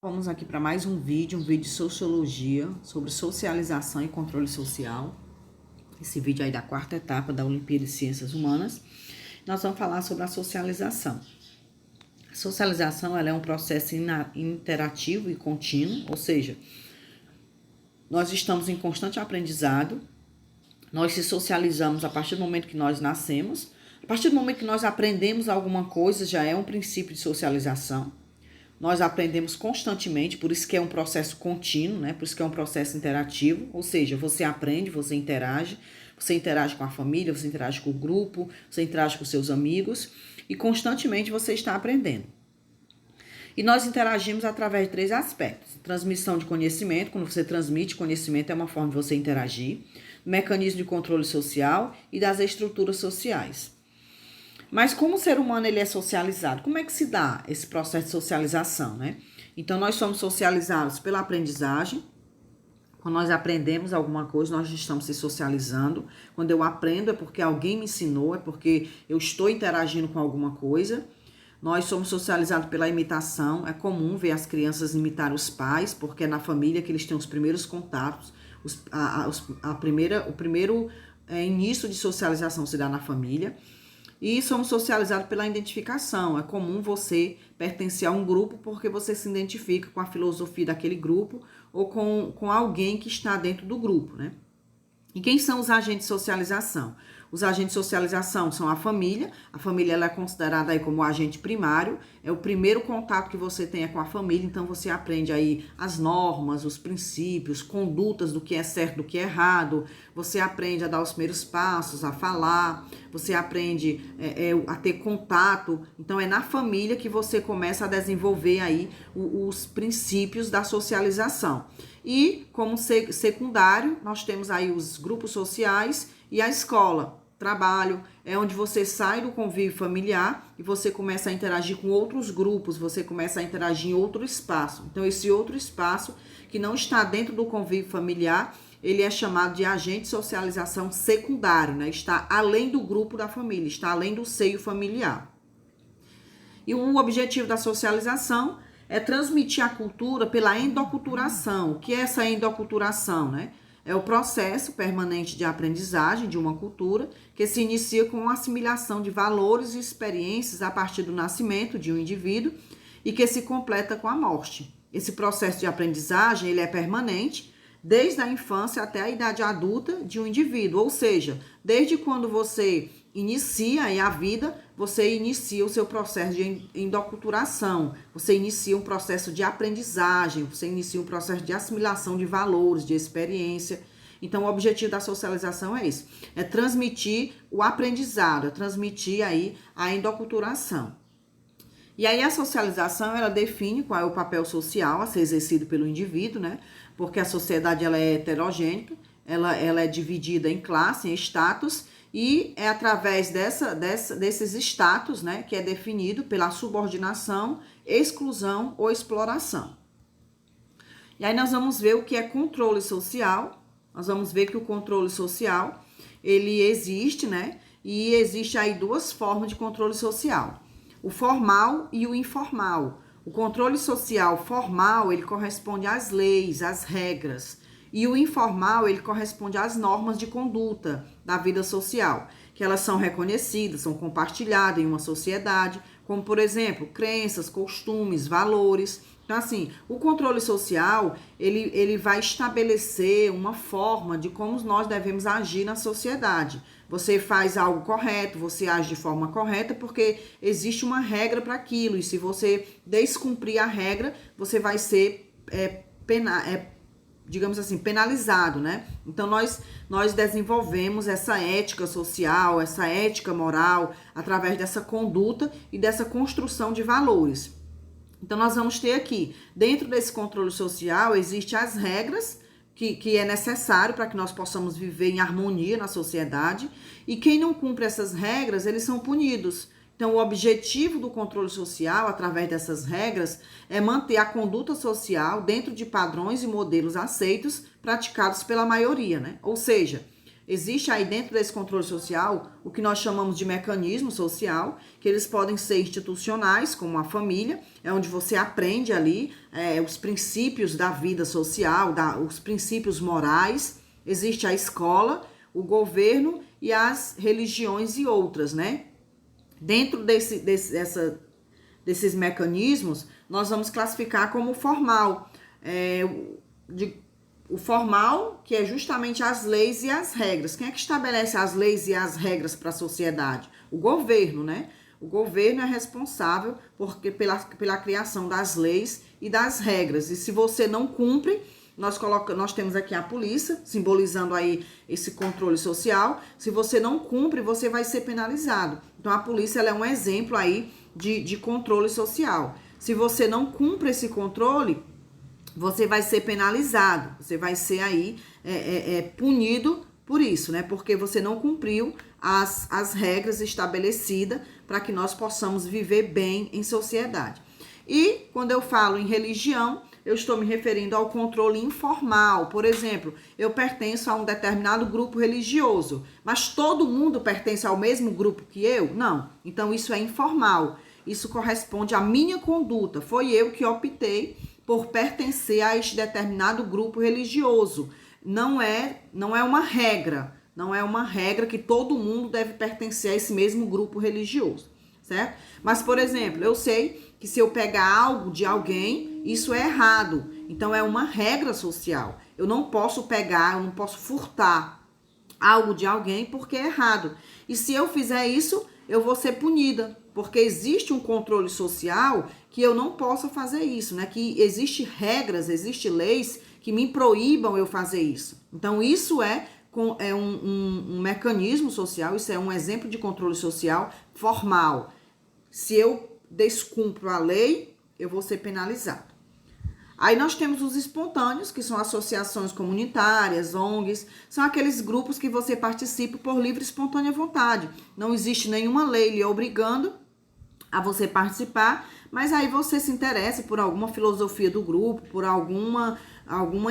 Vamos aqui para mais um vídeo de sociologia, sobre socialização e controle social. Esse vídeo aí da quarta etapa da Olimpíada de Ciências Humanas. Nós vamos falar sobre a socialização. A socialização ela é um processo interativo e contínuo, ou seja, nós estamos em constante aprendizado, nós se socializamos a partir do momento que nós nascemos, a partir do momento que nós aprendemos alguma coisa, já é um princípio de socialização. Nós aprendemos constantemente, por isso que é um processo contínuo, né? Por isso que é um processo interativo, ou seja, você aprende, você interage com a família, você interage com o grupo, você interage com seus amigos e constantemente você está aprendendo. E nós interagimos através de 3 aspectos. Transmissão de conhecimento, quando você transmite conhecimento é uma forma de você interagir. Mecanismo de controle social e das estruturas sociais. Mas como o ser humano ele é socializado? Como é que se dá esse processo de socialização, né? Então, nós somos socializados pela aprendizagem. Quando nós aprendemos alguma coisa, nós estamos se socializando. Quando eu aprendo é porque alguém me ensinou, é porque eu estou interagindo com alguma coisa. Nós somos socializados pela imitação. É comum ver as crianças imitarem os pais, porque é na família que eles têm os primeiros contatos. O primeiro início de socialização se dá na família. E somos socializados pela identificação. É comum você pertencer a um grupo porque você se identifica com a filosofia daquele grupo ou com alguém que está dentro do grupo, né? E quem são os agentes de socialização? Os agentes de socialização são a família. A família ela é considerada aí como o agente primário. É o primeiro contato que você tem com a família. Então, você aprende aí as normas, os princípios, condutas do que é certo, do que é errado. Você aprende a dar os primeiros passos, a falar. Você aprende a ter contato. Então, é na família que você começa a desenvolver aí os princípios da socialização. E, como secundário, nós temos aí os grupos sociais e a escola, trabalho, é onde você sai do convívio familiar e você começa a interagir com outros grupos, você começa a interagir em outro espaço. Então, esse outro espaço que não está dentro do convívio familiar, ele é chamado de agente de socialização secundário, né? Está além do grupo da família, está além do seio familiar. E o objetivo da socialização é transmitir a cultura pela endoculturação. O que é essa endoculturação, né? É o processo permanente de aprendizagem de uma cultura que se inicia com a assimilação de valores e experiências a partir do nascimento de um indivíduo e que se completa com a morte. Esse processo de aprendizagem ele é permanente desde a infância até a idade adulta de um indivíduo, ou seja, desde quando você inicia a vida, você inicia o seu processo de endoculturação, você inicia um processo de aprendizagem, você inicia um processo de assimilação de valores, de experiência. Então, o objetivo da socialização é isso, é transmitir o aprendizado, é transmitir aí a endoculturação. E aí a socialização, ela define qual é o papel social a ser exercido pelo indivíduo, né? Porque a sociedade ela é heterogênica, ela é dividida em classe, em status, e é através desses status, né, que é definido pela subordinação, exclusão ou exploração. E aí nós vamos ver o que é controle social. Nós vamos ver que o controle social, ele existe, né? E existe aí 2 formas de controle social. O formal e o informal. O controle social formal, ele corresponde às leis, às regras. E o informal, ele corresponde às normas de conduta da vida social, que elas são reconhecidas, são compartilhadas em uma sociedade, como, por exemplo, crenças, costumes, valores. Então, assim, o controle social, ele vai estabelecer uma forma de como nós devemos agir na sociedade. Você faz algo correto, você age de forma correta, porque existe uma regra para aquilo. E se você descumprir a regra, você vai ser digamos assim, penalizado, né? Então, nós desenvolvemos essa ética social, essa ética moral, através dessa conduta e dessa construção de valores. Então, nós vamos ter aqui, dentro desse controle social, existem as regras que é necessário para que nós possamos viver em harmonia na sociedade, e quem não cumpre essas regras, eles são punidos. Então, o objetivo do controle social, através dessas regras, é manter a conduta social dentro de padrões e modelos aceitos, praticados pela maioria, né? Ou seja, Existe aí dentro desse controle social o que nós chamamos de mecanismo social, que eles podem ser institucionais, como a família, é onde você aprende ali os princípios da vida social, os princípios morais. Existe a escola, o governo e as religiões e outras, né? Dentro desses mecanismos, nós vamos classificar como formal. O formal, que é justamente as leis e as regras. Quem é que estabelece as leis e as regras para a sociedade? O governo, né? O governo é responsável pela criação das leis e das regras. E se você não cumpre, nós temos aqui a polícia, simbolizando aí esse controle social. Se você não cumpre, você vai ser penalizado. Então, a polícia ela é um exemplo aí de controle social. Se você não cumpre esse controle, você vai ser penalizado, você vai ser aí punido por isso, né? Porque você não cumpriu as regras estabelecidas para que nós possamos viver bem em sociedade. E quando eu falo em religião, eu estou me referindo ao controle informal. Por exemplo, eu pertenço a um determinado grupo religioso, mas todo mundo pertence ao mesmo grupo que eu? Não. Então, isso é informal. Isso corresponde à minha conduta. Foi eu que optei por pertencer a este determinado grupo religioso. Não é uma regra. Não é uma regra que todo mundo deve pertencer a esse mesmo grupo religioso, certo? Mas, por exemplo, eu sei que se eu pegar algo de alguém, isso é errado. Então, é uma regra social. Eu não posso pegar, eu não posso furtar algo de alguém porque é errado. E se eu fizer isso, eu vou ser punida, porque existe um controle social que eu não posso fazer isso, né? Que existe regras, existe leis que me proíbam eu fazer isso. Então, isso é um mecanismo social, isso é um exemplo de controle social formal. Se eu descumpro a lei, eu vou ser penalizado. Aí nós temos os espontâneos, que são associações comunitárias, ONGs, são aqueles grupos que você participa por livre e espontânea vontade. Não existe nenhuma lei lhe obrigando a você participar, mas aí você se interessa por alguma filosofia do grupo, por alguma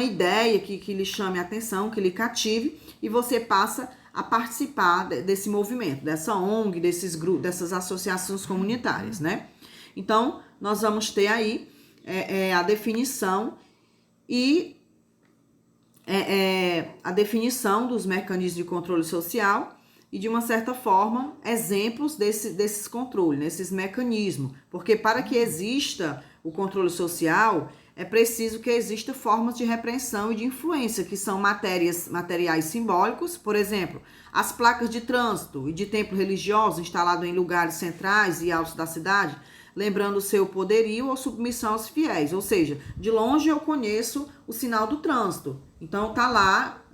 ideia que lhe chame a atenção, que lhe cative, e você passa a participar desse movimento, dessa ONG, desses grupos, dessas associações comunitárias, né? Então, nós vamos ter aí a definição e a definição dos mecanismos de controle social e, de uma certa forma, exemplos desses controles, desses mecanismos. Porque para que exista o controle social, é preciso que exista formas de repreensão e de influência, que são materiais simbólicos, por exemplo, as placas de trânsito e de templo religioso instalado em lugares centrais e altos da cidade, lembrando o seu poderio ou submissão aos fiéis. Ou seja, de longe eu conheço o sinal do trânsito. Então, tá lá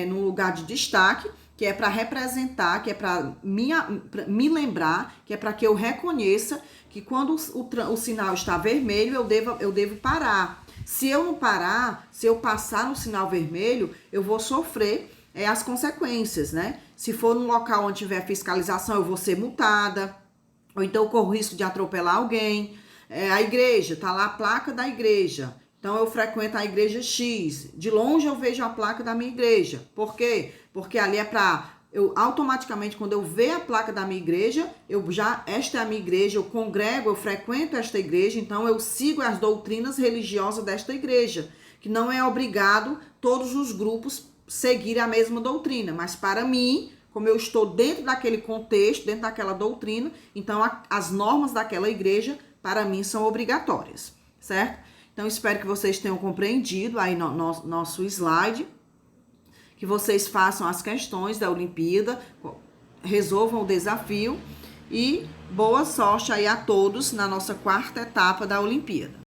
num lugar de destaque, que é para representar, que é para me lembrar, que é para que eu reconheça que quando o sinal está vermelho, eu devo parar. Se eu não parar, se eu passar no sinal vermelho, eu vou sofrer as consequências, né? Se for num local onde tiver fiscalização, eu vou ser multada, ou então eu corro risco de atropelar alguém. A igreja, tá lá a placa da igreja. Então, eu frequento a igreja X. De longe, eu vejo a placa da minha igreja. Por quê? Porque ali é para... automaticamente, quando eu ver a placa da minha igreja, esta é a minha igreja, eu congrego, eu frequento esta igreja, então eu sigo as doutrinas religiosas desta igreja. Que não é obrigado todos os grupos seguirem a mesma doutrina. Mas para mim, como eu estou dentro daquele contexto, dentro daquela doutrina, então as normas daquela igreja, para mim, são obrigatórias, certo? Então, espero que vocês tenham compreendido aí nosso slide, que vocês façam as questões da Olimpíada, resolvam o desafio e boa sorte aí a todos na nossa quarta etapa da Olimpíada.